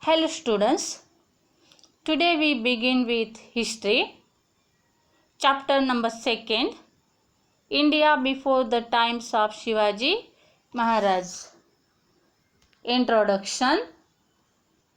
Hello students, today we begin with history, chapter number 2, India before the times of Shivaji Maharaj. Introduction.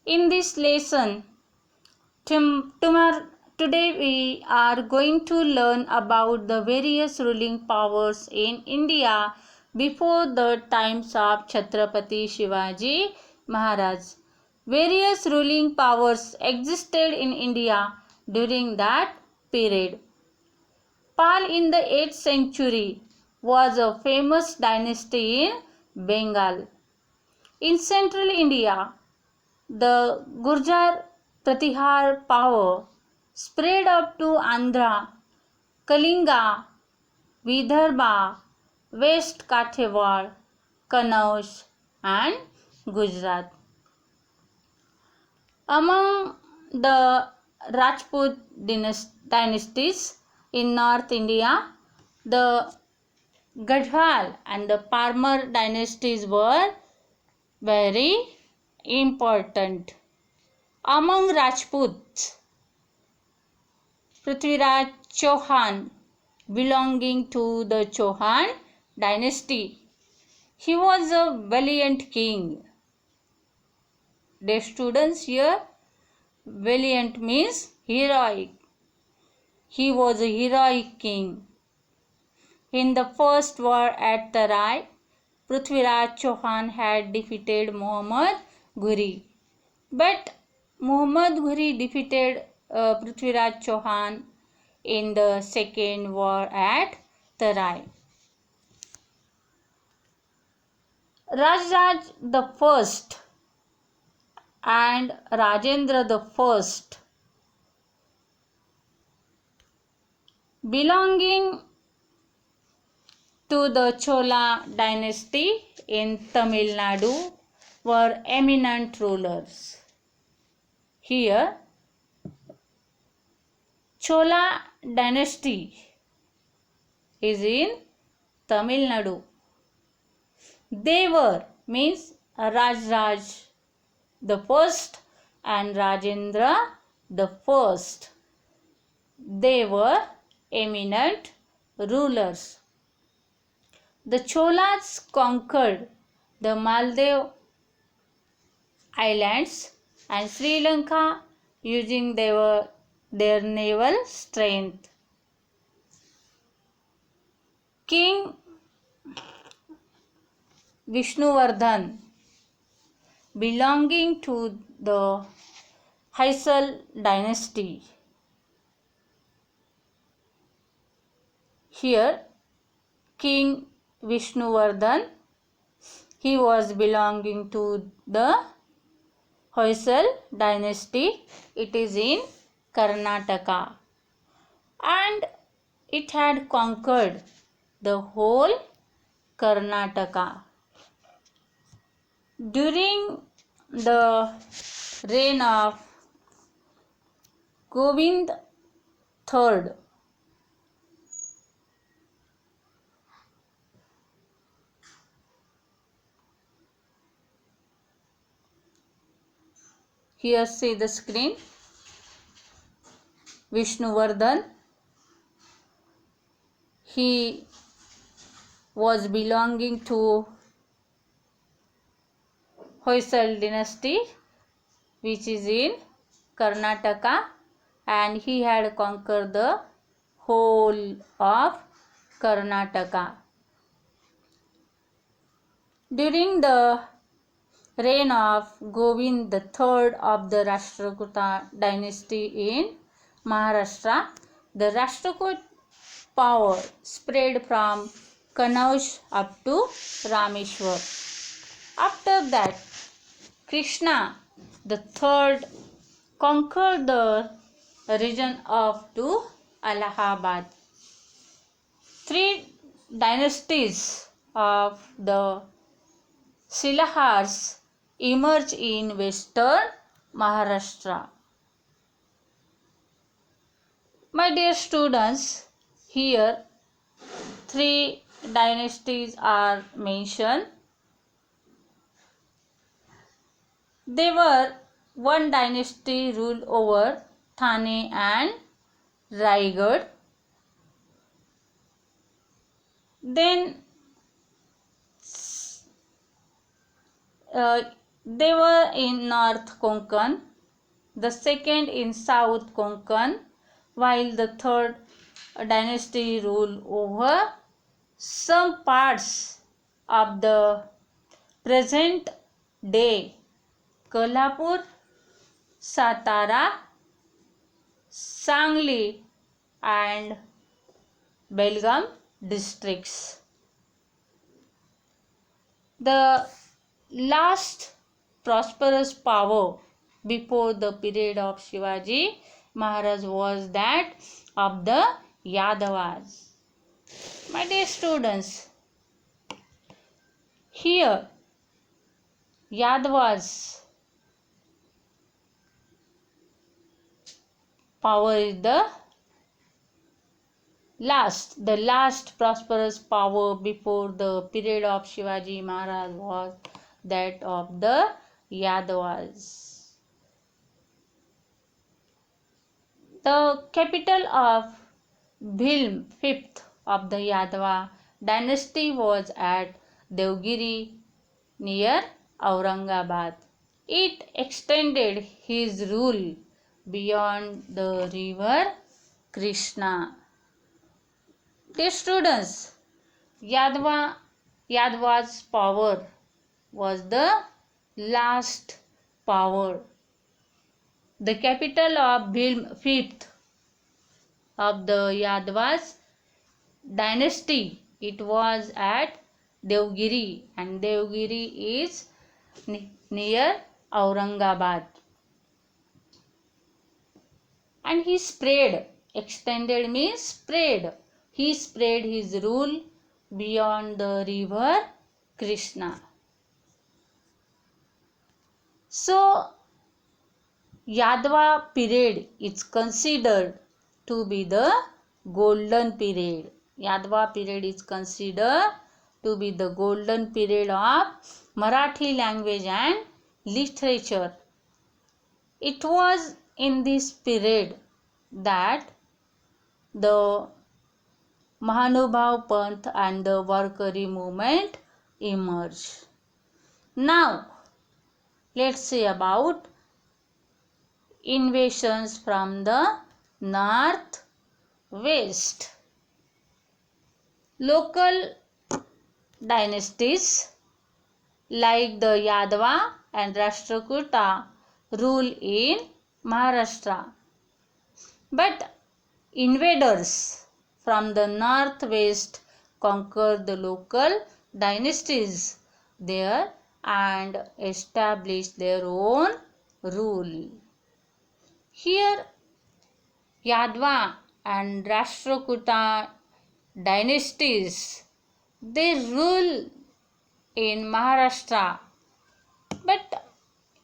In this lesson, today we are going to learn about the various ruling powers in India before the times of Chhatrapati Shivaji Maharaj. Various ruling powers existed in India during that period. Pal in the 8th century was a famous dynasty in Bengal. In central India, the Gurjar Pratihar power spread up to Andhra, Kalinga, Vidarbha, West Kathiawar, Kannauj and Gujarat. Among the Rajput dynasties in North India, the Gadhwal and the Parmar dynasties were very important. Among Rajputs, Prithviraj Chauhan belonging to the Chauhan dynasty. He was a valiant king. Dear students, here valiant means heroic. He was a heroic king. In the first war at Tarai, Prithviraj Chauhan had defeated Muhammad Ghori. But Muhammad Ghori defeated Prithviraj Chauhan in the second war at Tarai. Rajraj the First and Rajendra the First belonging to the Chola dynasty in Tamil Nadu were eminent rulers. Here, Chola dynasty is in Tamil Nadu. They were means Rajraj the First and Rajendra the First. They were eminent rulers. The Cholas conquered the Maldives Islands and Sri Lanka using their naval strength. King Vishnuvardhan belonging to the Hoysal dynasty. Here, King Vishnuvardhan, he was belonging to the Hoysal dynasty. It is in Karnataka and it had conquered the whole Karnataka. During the reign of Govind III, here see the screen, Vishnuvardhan, he was belonging to Hoysal dynasty which is in Karnataka and he had conquered the whole of Karnataka. During the reign of Govind III of the Rashtrakuta dynasty in Maharashtra, the Rashtrakuta power spread from Kannauj up to Rameshwar. After that, Krishna the third conquered the region up to Allahabad. Three dynasties of the Silahars emerged in western Maharashtra. My dear students, here three dynasties are mentioned. They were one dynasty ruled over Thane and Raigad. Then they were in North Konkan, the second in South Konkan, while the third dynasty ruled over some parts of the present day Kolhapur, Satara, Sangli and Belgaum districts. The last prosperous power before the period of Shivaji Maharaj was that of the Yadavas. My dear students, here Yadavas power is the last prosperous power before the period of Shivaji Maharaj was that of the Yadavas. The capital of Bhilm, fifth of the Yadava dynasty, was at Devgiri near Aurangabad. It extended his rule beyond the river Krishna. Dear students, Yadava's power was the last power. The capital of Bhilm, fifth of the Yadavas dynasty, it was at Devgiri, and Devgiri is near Aurangabad. And he spread, extended means spread. He spread his rule beyond the river Krishna. So, Yadava period is considered to be the golden period. Yadava period is considered to be the golden period of Marathi language and literature. It was in this period that the Mahanubhav Panth and the Warkari movement emerged. Now, let's see about invasions from the north west. Local dynasties like the Yadava and Rashtrakuta rule in Maharashtra, but invaders from the northwest conquered the local dynasties there and established their own rule. Here, Yadava and Rashtrakuta dynasties, they rule in Maharashtra, but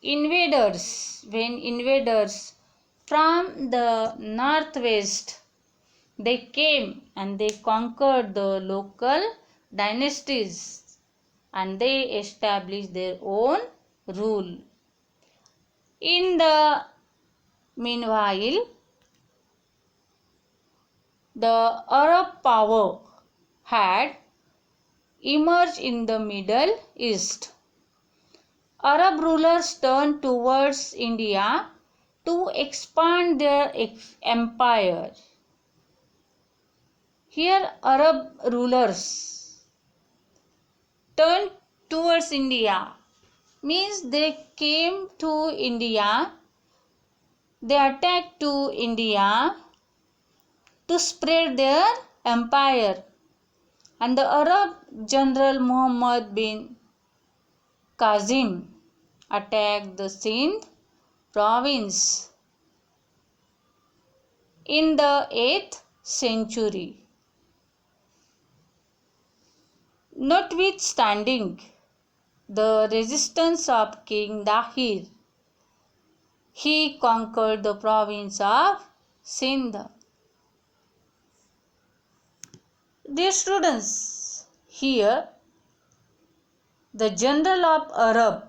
when invaders from the northwest, they came and they conquered the local dynasties and they established their own rule. In the meanwhile, the Arab power had emerged in the Middle East. Arab rulers turned towards India to expand their empire. Here, Arab rulers turned towards India, means they came to India, they attacked to India to spread their empire. And the Arab general Muhammad bin Qasim attacked the Sindh province in the 8th century. Notwithstanding the resistance of King Dahir, he conquered the province of Sindh. Dear students, here the general of Arab,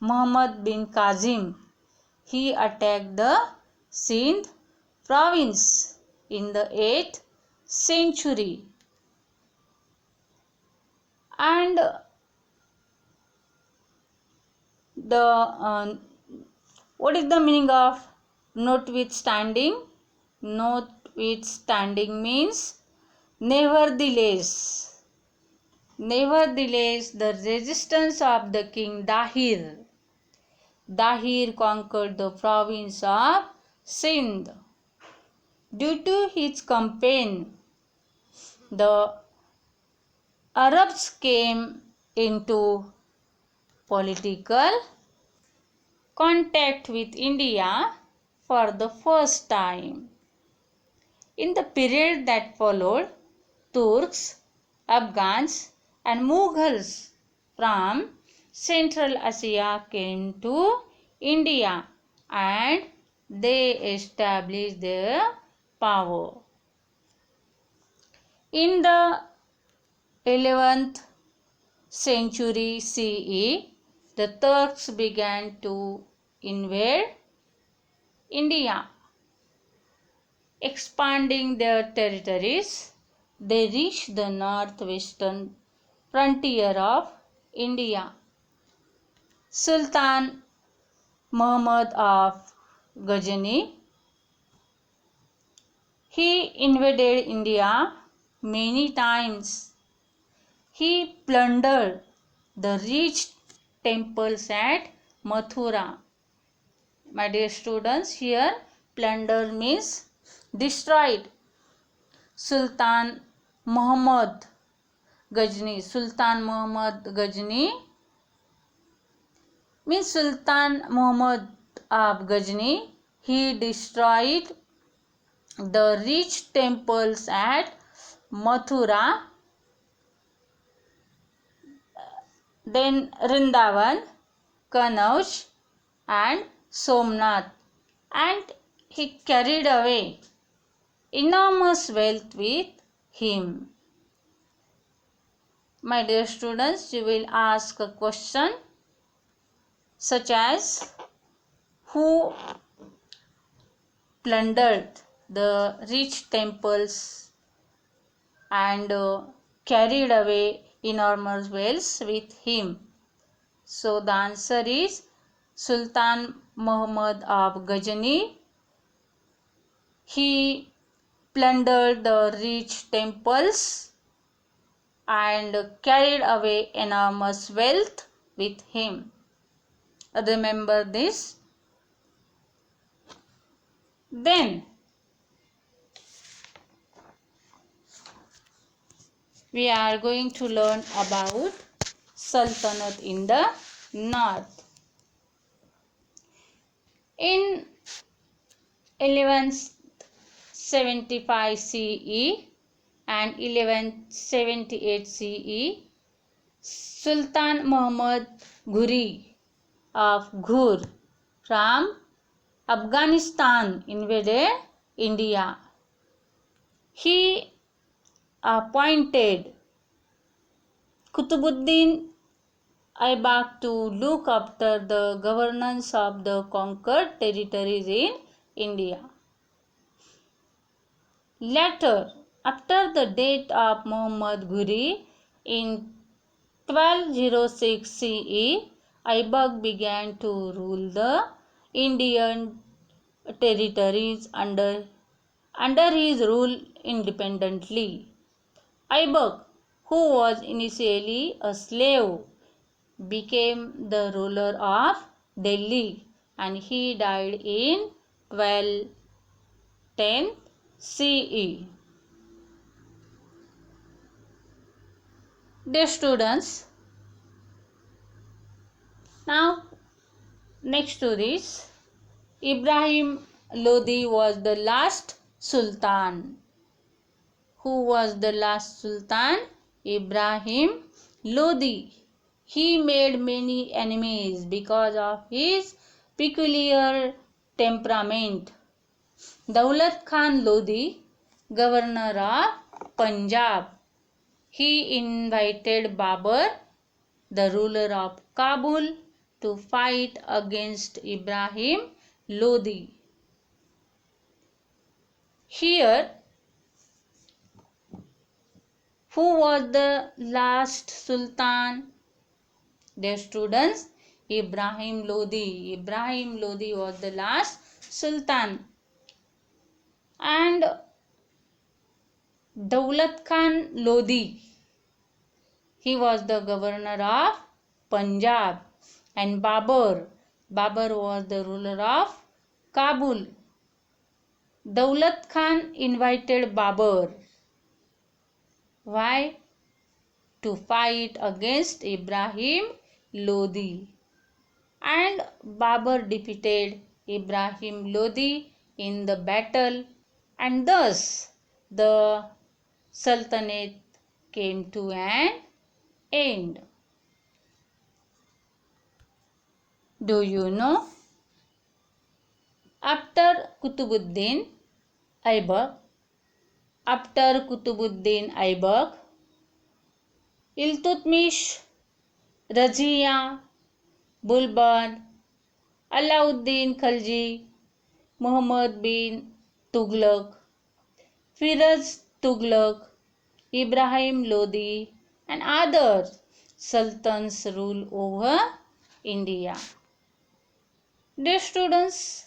Muhammad bin Qasim, he attacked the Sindh province in the 8th century. And what is the meaning of notwithstanding? Notwithstanding means nevertheless. Nevertheless, the resistance of the king Dahir. Dahir conquered the province of Sindh. Due to his campaign, the Arabs came into political contact with India for the first time. In the period that followed, Turks, Afghans and Mughals from Central Asia came to India and they established their power. In the 11th century CE, the Turks began to invade India. Expanding their territories, they reached the northwestern frontier of India. Sultan Muhammad of Ghazni, he invaded India many times. He plundered the rich temples at Mathura. My dear students, here plunder means destroyed. Sultan Muhammad Ghazni. Sultan Muhammad Ghazni means Sultan Muhammad of Ghazni. He destroyed the rich temples at Mathura, then Vrindavan, Kanauj and Somnath, and he carried away enormous wealth with him. My dear students, you will ask a question such as who plundered the rich temples and carried away enormous wealth with him. So the answer is Sultan Muhammad of Ghazni. He plundered the rich temples and carried away enormous wealth with him. Remember this. Then we are going to learn about Sultanate in the north. In 1175 CE and 1178 CE, Sultan Muhammad Ghuri of Ghur from Afghanistan invaded India. He appointed Qutbuddin Aibak to look after the governance of the conquered territories in India. Later, after the death of Muhammad Ghuri in 1206 CE, Aibak began to rule the Indian territories under his rule independently. Aibak, who was initially a slave, became the ruler of Delhi and he died in 1210 CE. Dear students, now next to this, Ibrahim Lodi was the last Sultan. Who was the last Sultan? Ibrahim Lodi. He made many enemies because of his peculiar temperament. Daulat Khan Lodi, governor of Punjab, he invited Babur, the ruler of Kabul, to fight against Ibrahim Lodi. Here, who was the last Sultan? Dear students, Ibrahim Lodi. Ibrahim Lodi was the last Sultan. And Daulat Khan Lodi, he was the governor of Punjab. And Babur was the ruler of Kabul. Daulat Khan invited Babur. Why? To fight against Ibrahim Lodi. And Babur defeated Ibrahim Lodi in the battle, and thus the Sultanate came to an end. Do you know? After Kutubuddin Aibak, Iltutmish, Razia, Bulban, Alauddin Khalji, Muhammad bin Tughlaq, Firaz Tughlaq, Ibrahim Lodi, and other sultans rule over India. Dear students,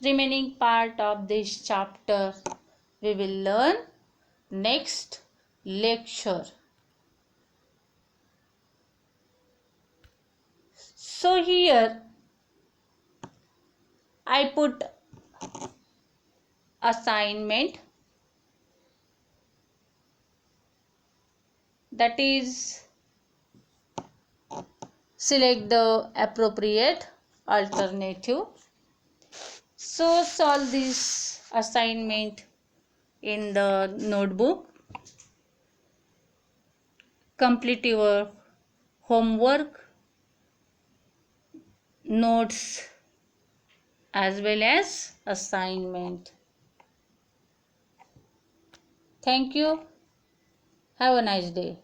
remaining part of this chapter we will learn next lecture. So here I put assignment, that is, select the appropriate alternative. So solve this assignment in the notebook. Complete your homework, notes as well as assignment. Thank you. Have a nice day.